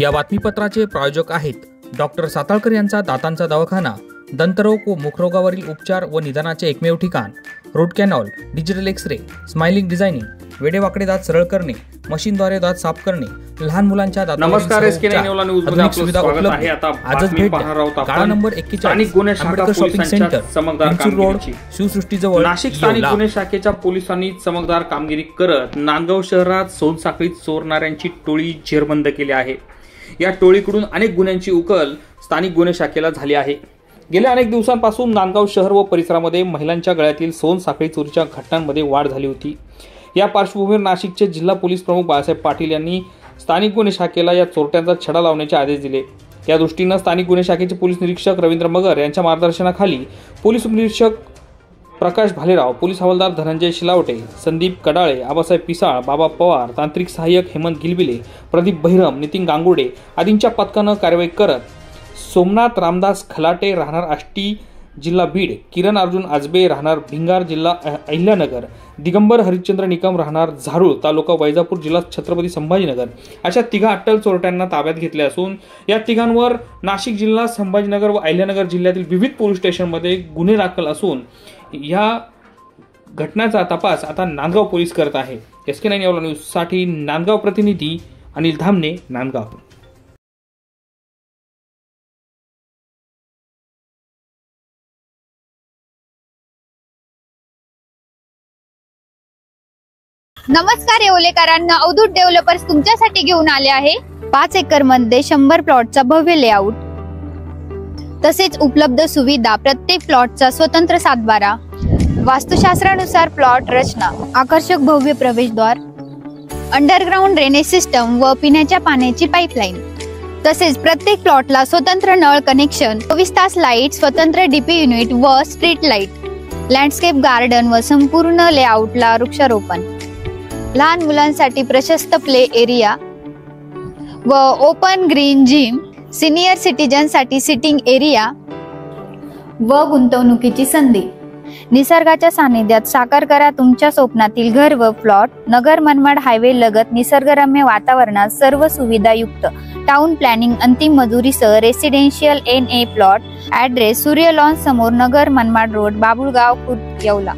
या बातमीपत्राचे प्रायोजक आहेत डॉक्टर साताळकर यांचा दातांचा दवाखाना, दंतरोग व मुखरोगावरील उपचार व निदानाचे एकमेव ठिकाण, root canal, digital X ray, smiling designing, वेडेवाकडे दात सरळ करणे, मशीनद्वारे दात साफ करणे, लहान मुलांच्या दातांवर नमस्कार, SK9 न्यूज मध्ये आपलं स्वागत आहे। आता आजच भेट द्या। गाळा number 41 Ambedkar shopping centre, Pinchur road, Shivsrushti जवळ, नाशिक स्थानिक गुन्हे शाखेच्या पोलिसांनी चमकदार कामगिरी करत नांदगाव शहरात सोनसाखळीत चोरणाऱ्यांची टोळी जेरबंद केली आहे। या टोळीकडून अनेक गुन्ह्यांची उकल स्थानिक गुन्हे शाखेला झाली आहे। गेल्या अनेक दिवसांपासून नांदगाव शहर व परिसरामध्ये महिलांच्या गळ्यातील सोनसाखळी चोरीच्या घटनांमध्ये वाढ झाली होती। या पार्श्वभूमीवर नाशिकचे जिल्हा पोलीस प्रमुख बाळासाहेब पाटील यांनी स्थानिक गुन्हे शाखेला या चोरट्यांचा छडा लावण्याचे आदेश दिले। त्या दृष्टीने स्थानिक गुन्हे शाखेचे पोलीस निरीक्षक रवींद्र मगर यांच्या मार्गदर्शनाखाली पोलीस उपनिरीक्षक प्रकाश भालेराव, पोलीस हवालदार धनंजय शिलावटे, संदीप कडाळे, आबासाहेब पिसाळ, बाबा पवार, तांत्रिक सहाय्यक हेमंत गिलबिले, प्रदीप बहिरम, नितीन गांगुर्डे आदींच्या पथकानं कारवाई करत सोमनाथ रामदास खलाटे राहणार आष्टी जिल्हा बीड, किरण अर्जुन आजबे राहणार भिंगार जिल्हा अहिल्यानगर, दिगंबर हरिश्चंद्र निकम राहणार झारूळ तालुका वैजापूर जिल्हा छत्रपती संभाजीनगर अशा तिघा अट्टल चोरट्यांना ताब्यात घेतले असून या तिघांवर नाशिक जिल्हा, संभाजीनगर व अहिल्यानगर जिल्ह्यातील विविध पोलीस स्टेशनमध्ये गुन्हे दाखल असून या घटनेचा तपास आता नांदगाव पोलीस करत आहे। SK9 न्यूज साठी नांदगाव प्रतिनिधी अनिल धामणे, नांदगाव। नमस्कार येवलेकरांना, अवधूत डेव्हलपर्स तुमच्यासाठी घेऊन आले आहे 5 एकर मध्ये 100 प्लॉटचा भव्य लेआउट, तसेच उपलब्ध सुविधा, प्रत्येक प्लॉटचा स्वतंत्र सातबारा, वास्तुशास्त्रानुसार प्लॉट रचना, आकर्षक भव्य प्रवेशद्वार, अंडरग्राउंड ड्रेनेज सिस्टम व पिण्याच्या पाण्याची पाईपलाईन, तसेच प्रत्येक प्लॉटला स्वतंत्र नळ कनेक्शन, 24 तास लाईट, स्वतंत्र डीपी युनिट व स्ट्रीट लाईट, लँडस्केप गार्डन व संपूर्ण लेआउटला वृक्षारोपण, लहान मुलांसाठी प्रशस्त प्ले एरिया व ओपन ग्रीन जिम, सिनियर सिटीजनसाठी सिटिंग एरिया व गुंतवणुकीची संधी। निसर्गाच्या सानिध्यात साकार करा तुमच्या स्वप्नातील घर व प्लॉट। नगर मनमाड हायवे लगत निसर्गरम्य वातावरणात सर्व सुविधा युक्त टाउन प्लॅनिंग, अंतिम मंजुरीसह रेसिडेन्शियल NA प्लॉट। ॲड्रेस सूर्य लॉन्स समोर, नगर मनमाड रोड, बाबुळगाव खुर्द, येवला।